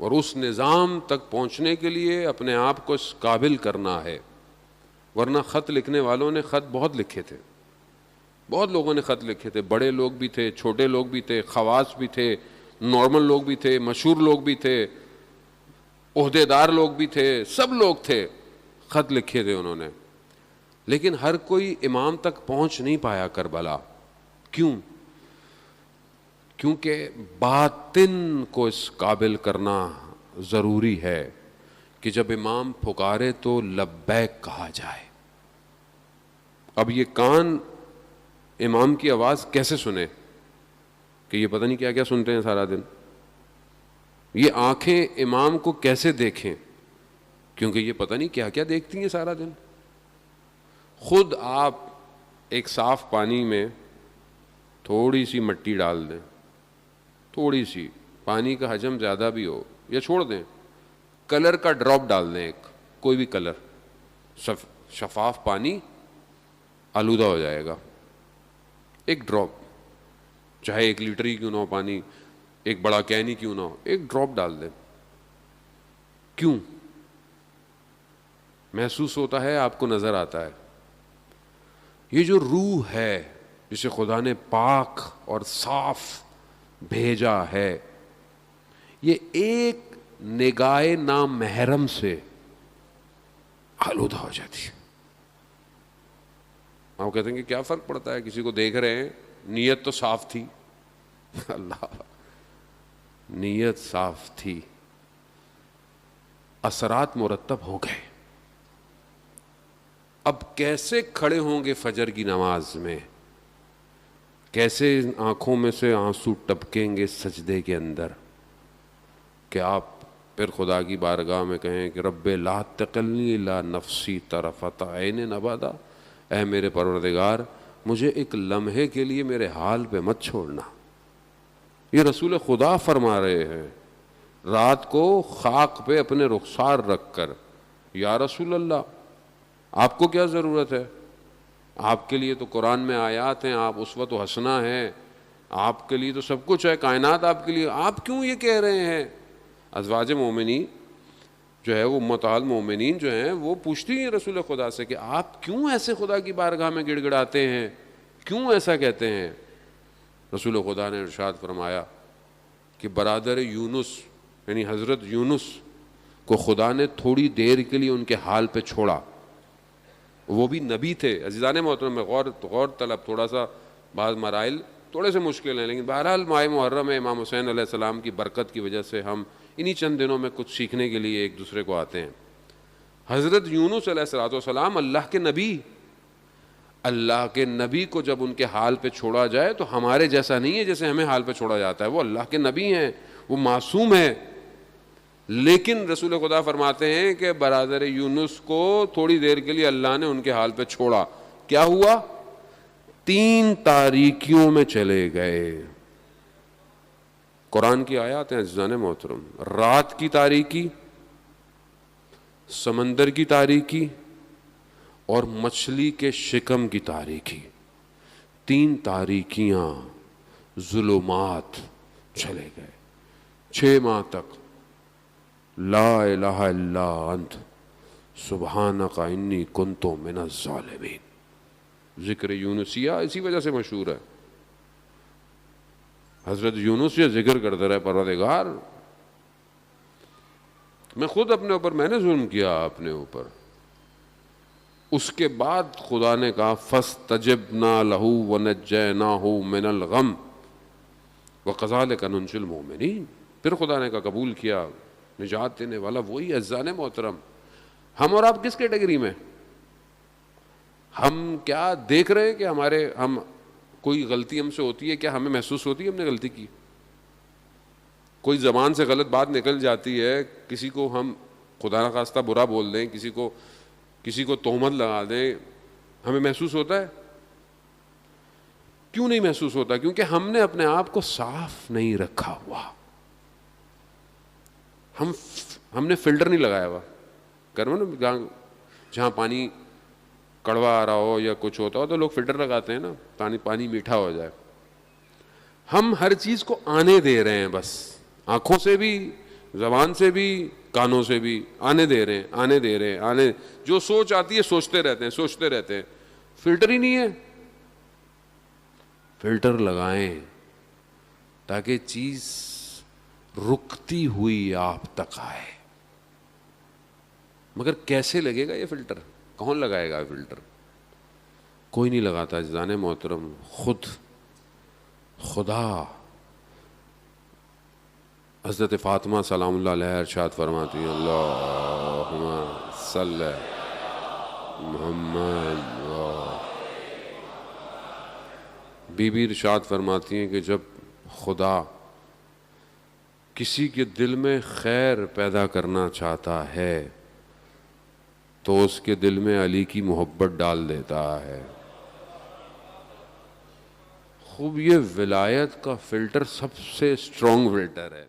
اور اس نظام تک پہنچنے کے لیے اپنے آپ کو اس قابل کرنا ہے. ورنہ خط لکھنے والوں نے خط بہت لکھے تھے, بہت لوگوں نے خط لکھے تھے, بڑے لوگ بھی تھے, چھوٹے لوگ بھی تھے, خواص بھی تھے, نارمل لوگ بھی تھے, مشہور لوگ بھی تھے, عہدے دار لوگ بھی تھے, سب لوگ تھے, خط لکھے تھے انہوں نے. لیکن ہر کوئی امام تک پہنچ نہیں پایا کربلا. کیوں؟ کیونکہ باطن کو اس قابل کرنا ضروری ہے کہ جب امام پکارے تو لبیک کہا جائے. اب یہ کان امام کی آواز کیسے سنے کہ یہ پتہ نہیں کیا کیا سنتے ہیں سارا دن. یہ آنکھیں امام کو کیسے دیکھیں کیونکہ یہ پتہ نہیں کیا کیا دیکھتی ہیں سارا دن. خود آپ ایک صاف پانی میں تھوڑی سی مٹی ڈال دیں, تھوڑی سی, پانی کا حجم زیادہ بھی ہو یا چھوڑ دیں, کلر کا ڈراپ ڈال دیں, ایک کوئی بھی کلر, شفاف پانی آلودہ ہو جائے گا. ایک ڈراپ, چاہے 1 لیٹر ہی کیوں نہ ہو پانی, ایک بڑا کین ہی کیوں نہ ہو, ایک ڈراپ ڈال دیں. کیوں؟ محسوس ہوتا ہے, آپ کو نظر آتا ہے. یہ جو روح ہے جسے خدا نے پاک اور صاف بھیجا ہے, یہ ایک نگاہ نامحرم سے آلودہ ہو جاتی ہے. آپ کہتے ہیں کہ کیا فرق پڑتا ہے, کسی کو دیکھ رہے ہیں, نیت تو صاف تھی. اللہ, نیت صاف تھی, اثرات مرتب ہو گئے. اب کیسے کھڑے ہوں گے فجر کی نماز میں, کیسے آنکھوں میں سے آنسو ٹپکیں گے سجدے کے اندر کہ آپ پھر خدا کی بارگاہ میں کہیں کہ رب لا تکلنی الا نفسی طرفۃ عین ابدا, اے میرے پروردگار مجھے ایک لمحے کے لیے میرے حال پہ مت چھوڑنا. یہ رسول خدا فرما رہے ہیں رات کو خاک پہ اپنے رخسار رکھ کر, یا رسول اللہ آپ کو کیا ضرورت ہے, آپ کے لیے تو قرآن میں آیات ہیں, آپ اسوۃ و حسنہ ہیں, آپ کے لیے تو سب کچھ ہے, کائنات آپ کے لیے, آپ کیوں یہ کہہ رہے ہیں. ازواج مومنین جو ہے وہ امہات المومنین جو ہیں وہ پوچھتی ہیں رسول خدا سے کہ آپ کیوں ایسے خدا کی بارگاہ میں گڑ گڑاتے ہیں, کیوں ایسا کہتے ہیں. رسول خدا نے ارشاد فرمایا کہ برادر یونس یعنی حضرت یونس کو خدا نے تھوڑی دیر کے لیے ان کے حال پہ چھوڑا. وہ بھی نبی تھے. عزیزان محترم میں غور طلب, تھوڑا سا بعض مرائل تھوڑے سے مشکل ہیں, لیکن بہرحال ماہ محرم میں امام حسین علیہ السلام کی برکت کی وجہ سے ہم انہی چند دنوں میں کچھ سیکھنے کے لیے ایک دوسرے کو آتے ہیں. حضرت یونس علیہ السلام اللہ کے نبی, اللہ کے نبی کو جب ان کے حال پہ چھوڑا جائے تو ہمارے جیسا نہیں ہے جیسے ہمیں حال پہ چھوڑا جاتا ہے. وہ اللہ کے نبی ہیں, وہ معصوم ہیں. لیکن رسول خدا فرماتے ہیں کہ برادر یونس کو تھوڑی دیر کے لیے اللہ نے ان کے حال پہ چھوڑا. کیا ہوا؟ 3 تاریکیوں میں چلے گئے. قرآن کی آیات ہیں عزیزان محترم, رات کی تاریکی, سمندر کی تاریکی اور مچھلی کے شکم کی تاریکی. 3 تاریکیاں, ظلمات چلے گئے. 6 ماہ تک لا الہ الا انت سبحانک انی کنت من الظالمین. ذکر یونسیہ اسی وجہ سے مشہور ہے. حضرت یونس یہ ذکر کرتے رہے, پروردگار میں خود اپنے اوپر, میں نے ظلم کیا اپنے اوپر. اس کے بعد خدا نے کہا فاستجبنا لہ ونجیناہ من الغم وکذالک ننجی المؤمنین. پھر خدا نے کہا قبول کیا, نجات دینے والا وہی. عزیزان محترم, ہم اور آپ کس کیٹیگری میں؟ ہم کیا دیکھ رہے ہیں کہ ہم کوئی غلطی ہم سے ہوتی ہے, کیا ہمیں محسوس ہوتی ہے ہم نے غلطی کی؟ کوئی زبان سے غلط بات نکل جاتی ہے, کسی کو ہم خدا نخواستہ برا بول دیں, کسی کو تہمت لگا دیں, ہمیں محسوس ہوتا ہے؟ کیوں نہیں محسوس ہوتا؟ کیونکہ ہم نے اپنے آپ کو صاف نہیں رکھا ہوا. ہم نے فلٹر نہیں لگایا ہوا. کرو نا, جہاں پانی کڑوا آ رہا ہو یا کچھ ہوتا ہو تو لوگ فلٹر لگاتے ہیں نا, پانی میٹھا ہو جائے. ہم ہر چیز کو آنے دے رہے ہیں, بس آنکھوں سے بھی, زبان سے بھی کانوں سے بھی آنے دے رہے ہیں، آنے دے رہے ہیں، آنے جو سوچ آتی ہے سوچتے رہتے ہیں، سوچتے رہتے ہیں، فلٹر ہی نہیں ہے. فلٹر لگائیں تاکہ چیز رکتی ہوئی آپ تک آئے. مگر کیسے لگے گا یہ فلٹر؟ کون لگائے گا فلٹر؟ کوئی نہیں لگاتا عزیزان محترم، خود خدا. حضرت فاطمہ سلام اللہ علیہ ارشاد فرماتی ہیں اللہم صلی محمد. بی بی ارشاد فرماتی ہیں کہ جب خدا کسی کے دل میں خیر پیدا کرنا چاہتا ہے تو اس کے دل میں علی کی محبت ڈال دیتا ہے. خوب یہ ولایت کا فلٹر سب سے اسٹرانگ فلٹر ہے.